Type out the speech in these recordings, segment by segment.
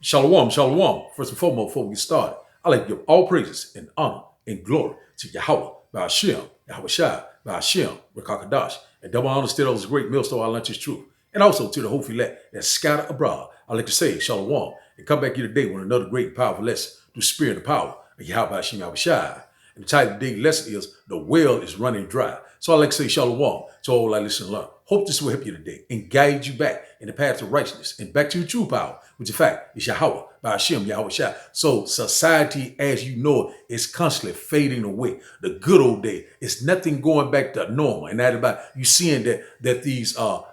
Shalom, shalom. First and foremost, before we get started, I like to give all praises and honor and glory to Yahweh, Ba'ashem, Yahweh Shai, Ba'ashem, Rekakadash, and double honor still those great millstone our lunch is truth. And also to the hopefully elect that's scattered abroad. I like to say shalom and come back here today with another great and powerful lesson through spirit and power of Yahweh Ba'ashem, Yahweh Shai. And the title of the daily lesson is The Well is Running Dry. So I like to say shalom to all I listen and learn. Hope this will help you today and guide you back in the path of righteousness and back to your true power, which in fact is Yahweh, by Hashem, Yahweh Shai. So society as you know it is constantly fading away. The good old day, it's nothing going back to normal. And that about you seeing that these our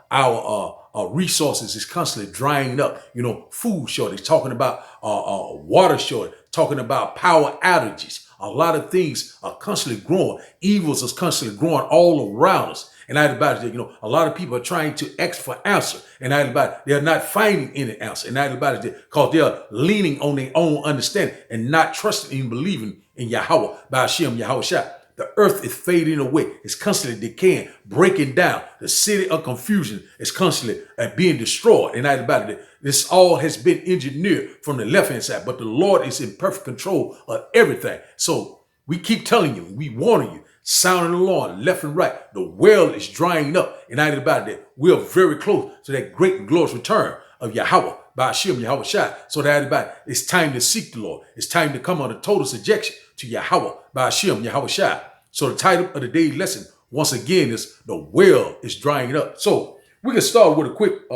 resources is constantly drying up. You know, food shortage, talking about water shortage, talking about power outages. A lot of things are constantly growing. Evils is constantly growing all around us. And I about it, a lot of people are trying to ask for answer. And I about it, they're not finding any answer. And I about it, because they're leaning on their own understanding and not trusting and believing in Yahweh, by Hashem, Yahweh Shai. The earth is fading away. It's constantly decaying, breaking down. The city of confusion is constantly being destroyed. And I about it, this all has been engineered from the left-hand side, but the Lord is in perfect control of everything. So we keep telling you, we warning you, sounding the alarm left and right. The well is drying up. And I about it, we are very close to that great and glorious return of Yahweh, by Hashem, Yahweh Shai. So that about it, it's time to seek the Lord. It's time to come under total subjection to Yahweh, by Hashem, Yahweh Shai. So the title of the daily lesson, once again, is The Well is Drying Up. So we can start with a quick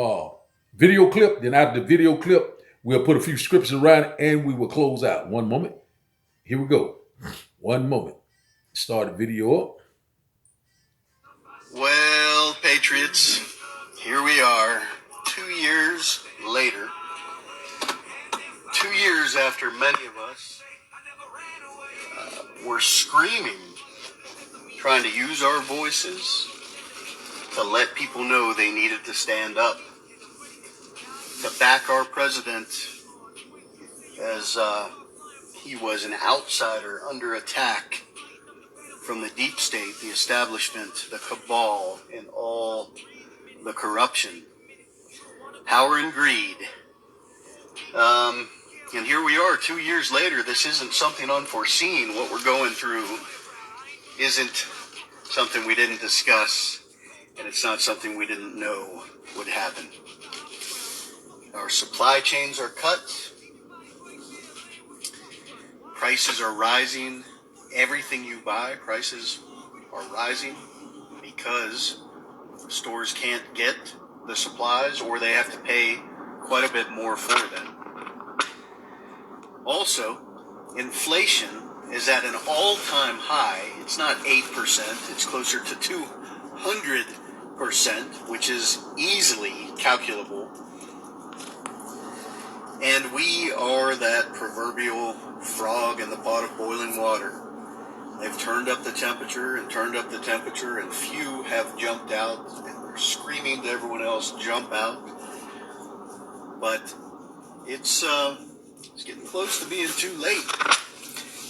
video clip. Then after the video clip, we'll put a few scriptures around it and we will close out. One moment. Here we go. One moment. Start the video up. Well, Patriots, here we are, 2 years later. 2 years after many of us were screaming, trying to use our voices to let people know they needed to stand up, to back our president as he was an outsider under attack from the deep state, the establishment, the cabal, and all the corruption, power and greed. And here we are 2 years later. This isn't something unforeseen. What we're going through isn't something we didn't discuss, and it's not something we didn't know would happen. Our supply chains are cut. Prices are rising. Everything you buy, prices are rising because stores can't get the supplies or they have to pay quite a bit more for them. Also, inflation is at an all-time high. It's not 8%, it's closer to 200%, which is easily calculable. And we are that proverbial frog in the pot of boiling water. They've turned up the temperature and turned up the temperature, and few have jumped out, and they're screaming to everyone else, jump out. But it's getting close to being too late.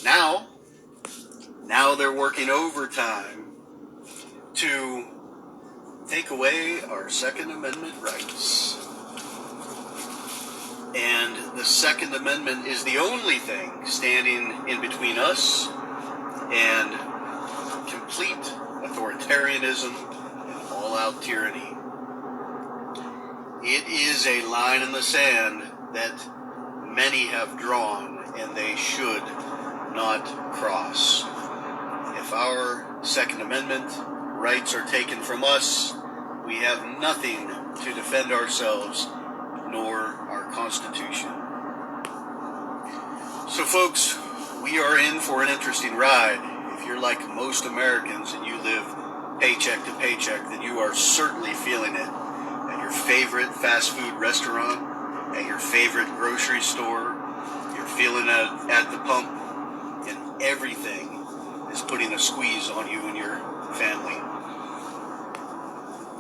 Now they're working overtime to take away our Second Amendment rights. And the Second Amendment is the only thing standing in between us and complete authoritarianism and all-out tyranny. It is a line in the sand that many have drawn, and they should not cross. If our Second Amendment rights are taken from us, we have nothing to defend ourselves, nor our Constitution. So folks, we are in for an interesting ride. If you're like most Americans and you live paycheck to paycheck, then you are certainly feeling it at your favorite fast food restaurant, at your favorite grocery store. You're feeling it at the pump, and everything is putting a squeeze on you and your family.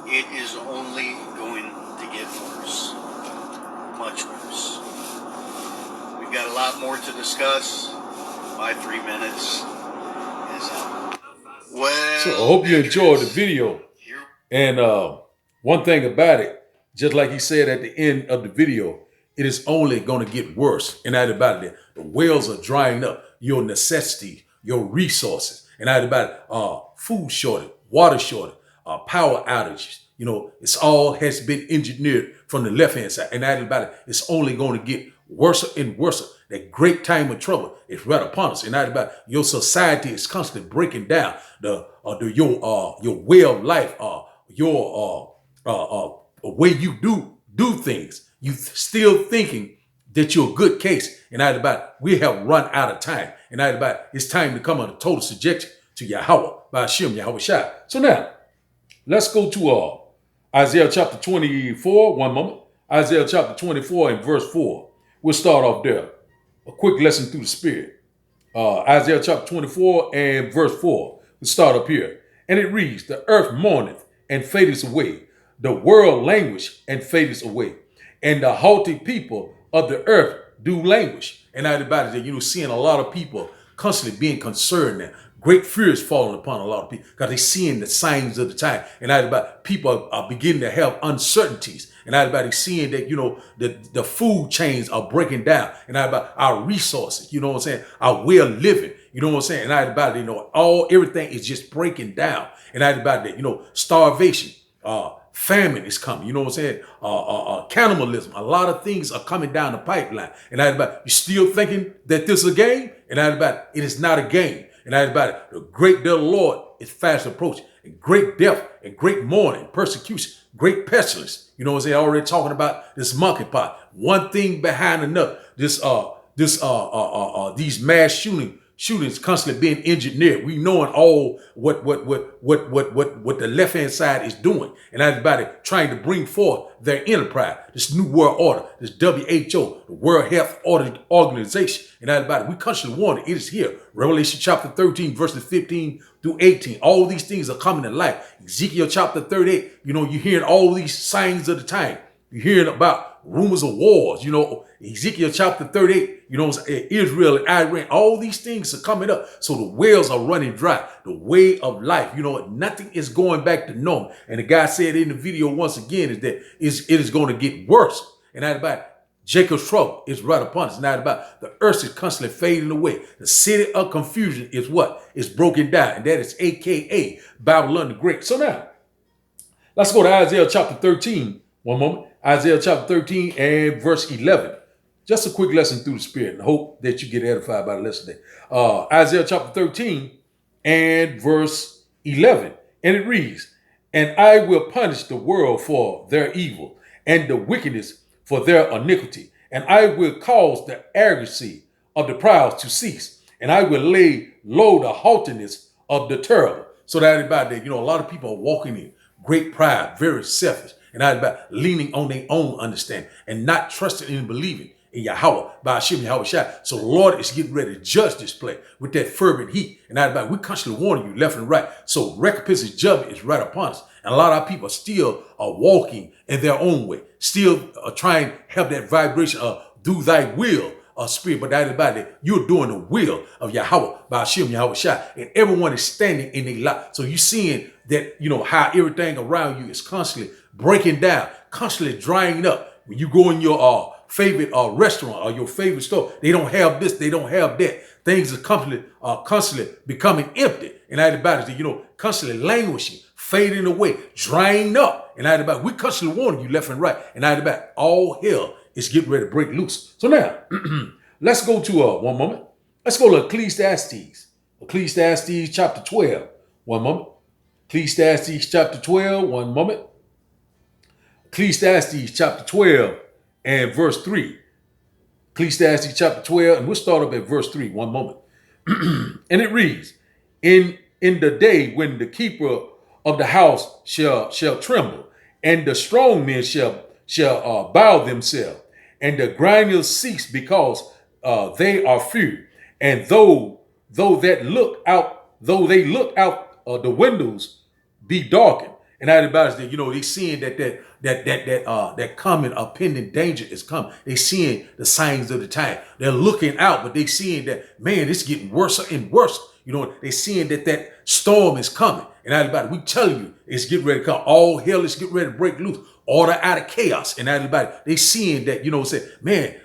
It is only going to get worse. Much worse. We've got a lot more to discuss. My 3 minutes is up. Well, So I hope you enjoyed the video. And one thing about it, just like he said at the end of the video, it is only going to get worse. And that about it, the wells are drying up. Your necessities, your resources, and that about it, food shortage, water shortage, power outages. It's all has been engineered from the left hand side, and that about it, it's only going to get worse and worse. That great time of trouble is right upon us, and that about it, your society is constantly breaking down. Your way of life, your way you do things. You still thinking that you're a good case, and that about it, we have run out of time, and that about it, it's time to come under total subjection to Yahweh by Hashem Yahweh Shai. So now let's go to Isaiah chapter 24. One moment. Isaiah chapter 24 and verse 4. We'll start off there. A quick lesson through the Spirit. Isaiah chapter 24 and verse 4. We'll start up here. And it reads, the earth mourneth and fadeth away. The world languish and fadeth away. And the haughty people of the earth do languish. And that about it, seeing a lot of people constantly being concerned now. Great fear is falling upon a lot of people because they're seeing the signs of the time. And that about people are beginning to have uncertainties. And that about seeing that, the food chains are breaking down. And that about our resources, our way of living, And that about everything is just breaking down. And that about that, starvation, famine is coming, cannibalism. A lot of things are coming down the pipeline. And that about you still thinking that this is a game? And that about it is not a game. And that about it, the great day of the Lord is fast approaching. And great death and great mourning, persecution, great pestilence. Already talking about this monkeypox. One thing behind another. These mass shootings constantly being engineered. We knowing all what the left hand side is doing, and everybody trying to bring forth their enterprise, this new world order, this WHO, the World Health Organization, and everybody. We constantly warn it is here. Revelation chapter 13, verses 15 through 18. All these things are coming to life. Ezekiel chapter 38. You're hearing all these signs of the time. You're hearing about rumors of wars, Ezekiel chapter 38, Israel and Iran, all these things are coming up. So the wells are running dry. The way of life, nothing is going back to normal. And the guy said in the video once again is that it is going to get worse. And that about Jacob's trouble is right upon us. Not about the earth is constantly fading away. The city of confusion is what? Is broken down. And that is AKA Babylon the Great. So now, let's go to Isaiah chapter 13. One moment. Isaiah chapter 13 and verse 11. Just a quick lesson through the Spirit, and hope that you get edified by the lesson today. Isaiah chapter 13 and verse 11. And it reads, and I will punish the world for their evil and the wickedness for their iniquity. And I will cause the arrogancy of the proud to cease. And I will lay low the haughtiness of the terrible. So that everybody, a lot of people are walking in great pride, very selfish. And that about leaning on their own understanding and not trusting and believing in Yahweh by Hashem Yahweh Shai. So the Lord is getting ready to judge this place with that fervent heat. And that about we constantly warning you left and right. So recompense and judgment is right upon us. And a lot of our people still are walking in their own way, still trying to have that vibration of do thy will spirit, but that about it, you're doing the will of Yahweh by Hashem Yahweh Shai, and everyone is standing in their light. So you're seeing that, how everything around you is constantly breaking down, constantly drying up. When you go in your favorite restaurant or your favorite store, they don't have this, they don't have that. Things are constantly becoming empty, and that about it, constantly languishing, fading away, drying up, and that about we constantly warning you left and right, and that about all hell is getting ready to break loose. So now, let's go to one moment. Let's go to Ecclesiastes. Ecclesiastes chapter 12. One moment. Ecclesiastes chapter 12. One moment. Ecclesiastes chapter 12 and verse 3. Ecclesiastes chapter 12, and we'll start up at verse 3. One moment. And it reads, in the day when the keeper of the house shall tremble, and the strong men shall bow themselves, and the grinders cease because they are few. And though they look out the windows be darkened. And everybody's that they seeing that coming pending danger is coming. They seeing the signs of the time. They're looking out, but they seeing that, man, it's getting worse and worse. They seeing that storm is coming. And everybody, we telling you, it's getting ready to come. All hell is getting ready to break loose. Order out of chaos. And everybody, they seeing that, say, man,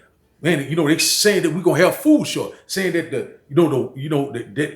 they saying that we're gonna have food short. Saying that that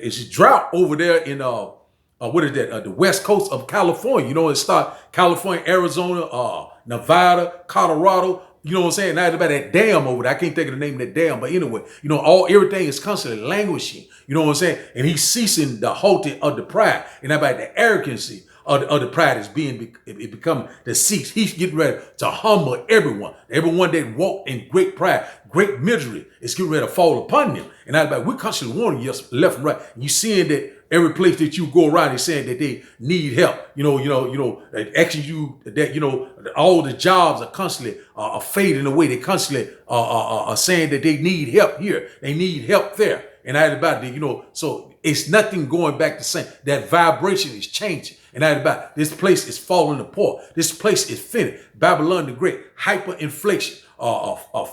it's drought over there in what is that? The west coast of California. It start California, Arizona, Nevada, Colorado. You know what I'm saying? Now about that dam over there. I can't think of the name of that dam, but anyway, everything is constantly languishing. You know what I'm saying? And he's ceasing the halting of the pride, and about the arrogancy of the pride is becoming the cease. He's getting ready to humble everyone that walked in great pride, great misery is getting ready to fall upon them. And everybody, we're constantly warning you left and right. And you seeing that every place that you go around is saying that they need help. Asking you that all the jobs are constantly are fading away. They constantly are saying that they need help here, they need help there, and everybody, so it's nothing going back the same. That vibration is changing, and everybody, this place is falling apart. This place is finished. Babylon the Great, hyperinflation,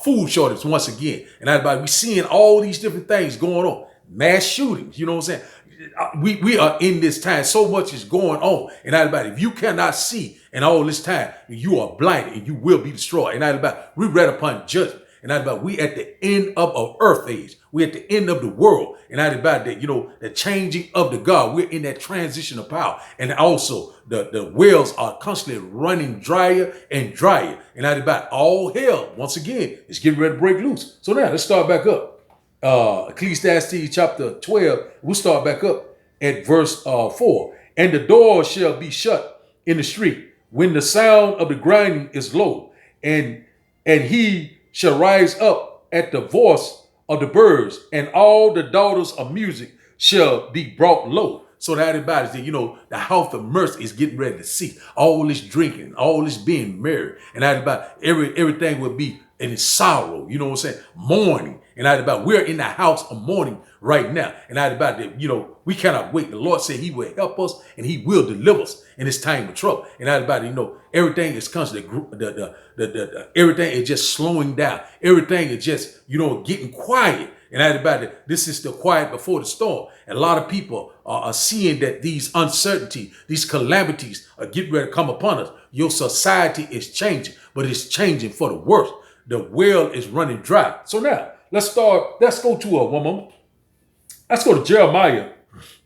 food shortage once again, and everybody, we seeing all these different things going on. Mass shootings, you know what I'm saying? We are in this time. So much is going on. And everybody, if you cannot see in all this time, you are blinded and you will be destroyed. And everybody, we read upon judgment. And everybody, we at the end of our earth age. We at the end of the world. And everybody, the changing of the God. We're in that transition of power. And also the wells are constantly running drier and drier. And everybody, all hell, once again, is getting ready to break loose. So now let's start back up. Ecclesiastes chapter 12, we'll start back up at verse 4. And the door shall be shut in the street when the sound of the grinding is low, and he shall rise up at the voice of the birds, and all the daughters of music shall be brought low. So that everybody's the house of mercy is getting ready to cease. All this drinking, all this being married, and everything will be in sorrow, you know what I'm saying? Mourning. And we're in the house of mourning right now. And we cannot wait. The Lord said he will help us and he will deliver us in this time of trouble. And everything is constantly, everything is just slowing down. Everything is just, getting quiet. And this is the quiet before the storm. And a lot of people are seeing that these uncertainties, these calamities are getting ready to come upon us. Your society is changing, but it's changing for the worse. The well is running dry. So now, let's go to one moment. Let's go to Jeremiah,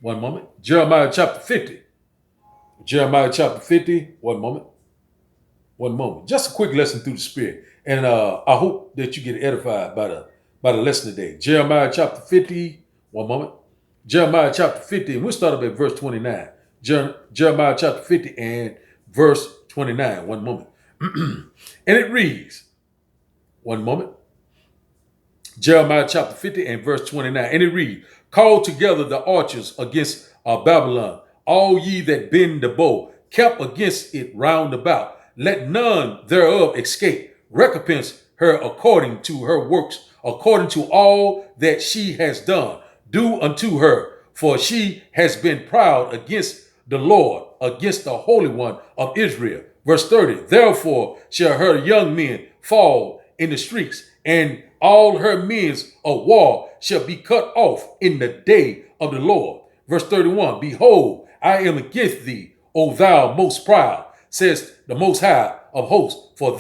one moment. Jeremiah chapter 50. Jeremiah chapter 50, one moment. One moment. Just a quick lesson through the Spirit. And I hope that you get edified by the lesson today. Jeremiah chapter 50, one moment. Jeremiah chapter 50, and we'll start up at verse 29. Jeremiah chapter 50 and verse 29, one moment. And it reads, one moment. Jeremiah chapter 50 and verse 29. And it reads, call together the archers against Babylon, all ye that bend the bow, kept against it round about. Let none thereof escape. Recompense her according to her works, according to all that she has done. Do unto her, for she has been proud against the Lord, against the Holy One of Israel. Verse 30. Therefore shall her young men fall in the streets, and all her men of war shall be cut off in the day of the Lord. Verse 31, behold, I am against thee, O thou most proud, says the Most High of hosts, for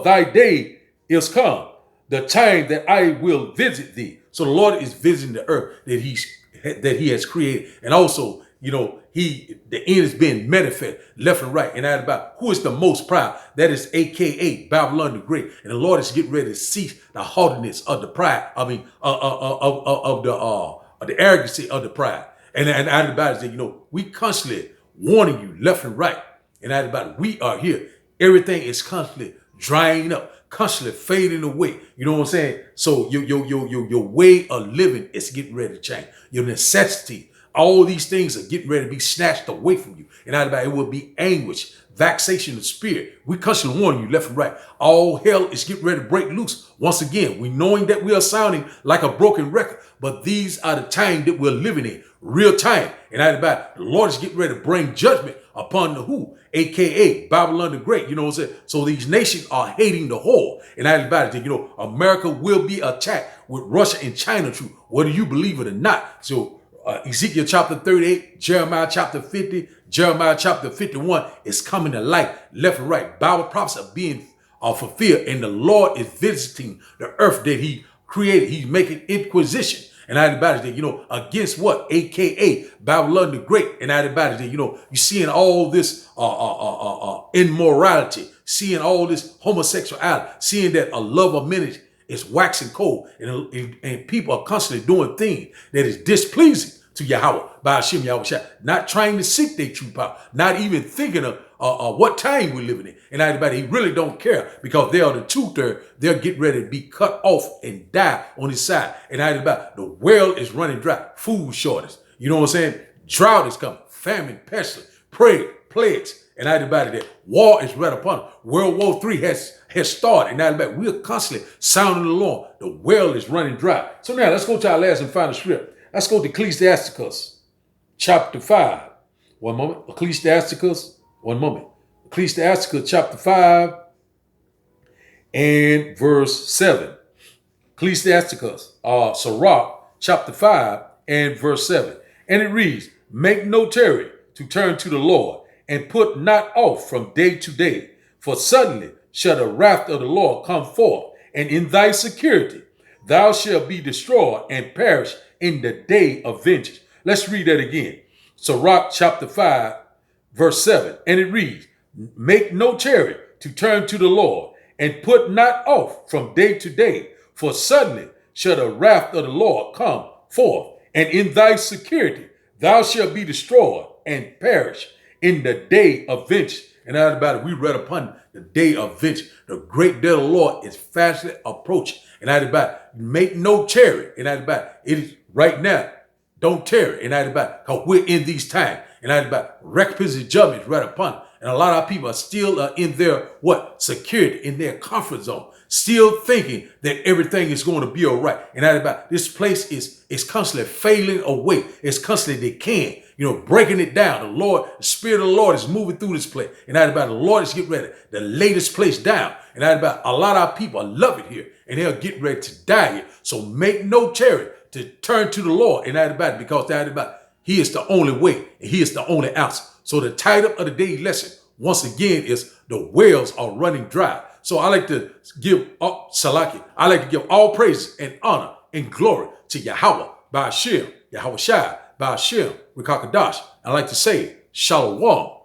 thy day is come, the time that I will visit thee. So the Lord is visiting the earth that he has created, and also, the end is being manifest left and right. And that about who is the most proud? That is AKA Babylon the Great. And the Lord is getting ready to cease the haughtiness of the pride. I mean, of the arrogancy of the pride. And that about is that, we constantly warning you left and right. And that about we are here. Everything is constantly drying up, constantly fading away. You know what I'm saying? So your way of living is getting ready to change. Your necessity. All these things are getting ready to be snatched away from you. And out of that, it will be anguish, vexation of spirit. We constantly warning you left and right. All hell is getting ready to break loose. Once again, we knowing that we are sounding like a broken record, but these are the time that we're living in, real time. And out of that, the Lord is getting ready to bring judgment upon the who, AKA Babylon the Great. You know what I'm saying? So these nations are hating the whole. And out of that, America will be attacked with Russia and China too, whether you believe it or not. So Ezekiel chapter 38, Jeremiah chapter 50, Jeremiah chapter 51 is coming to light left and right. Bible prophecies are being fulfilled, and the Lord is visiting the earth that he created. He's making inquisition. And everybody that, against what? AKA Babylon the Great. And everybody that, you're seeing all this immorality, seeing all this homosexuality, seeing that a love of many is waxing cold, and people are constantly doing things that is displeasing to Yahweh, by Hashem Yahweh, not trying to seek their true power, not even thinking of what time we're living in. And everybody, he really don't care, because they are the truth there. They'll get ready to be cut off and die on his side. And everybody, the world is running dry, food shortage. You know what I'm saying? Drought is coming, famine, pestilence, plagues. And everybody, that war is right upon them. World War III has started. And everybody, we're constantly sounding the alarm. The world is running dry. So now let's go to our last and final script. Let's go to Ecclesiasticus chapter 5. One moment. Ecclesiasticus chapter 5 and verse 7. Ecclesiasticus, Sirach chapter 5 and verse 7. And it reads, make no tarry to turn to the Lord, and put not off from day to day. For suddenly shall the wrath of the Lord come forth, and in thy security thou shalt be destroyed and perish in the day of vengeance. Let's read that again. Sirach chapter 5, verse 7. And it reads, make no tarry to turn to the Lord, and put not off from day to day. For suddenly shall the wrath of the Lord come forth, and in thy security thou shalt be destroyed and perish in the day of vengeance. And everybody, we read upon the day of vengeance. The great day of the Lord is fastly approaching. And everybody, make no tarry. And everybody, it is right now. Don't tarry. And everybody, because we're in these times. And everybody, recompense and judgment is right upon it. And a lot of people are still in their security, in their comfort zone, still thinking that everything is going to be all right. And everybody, this place is constantly failing away. It's constantly decaying. Breaking it down. The Spirit of the Lord is moving through this place. And everybody, the Lord is getting ready to lay this place down. And everybody, a lot of our people love it here, and they'll get ready to die here. So make no tarry to turn to the Lord. And everybody, because everybody, he is the only way, and he is the only answer. So the title of the day's lesson, once again, is the wells are running dry. So I like to give Salaki. I like to give all praise and honor and glory to Yahweh, by Hashem, Yahweh Shai, by Hashem, Rikakadash. I like to say, Shalom.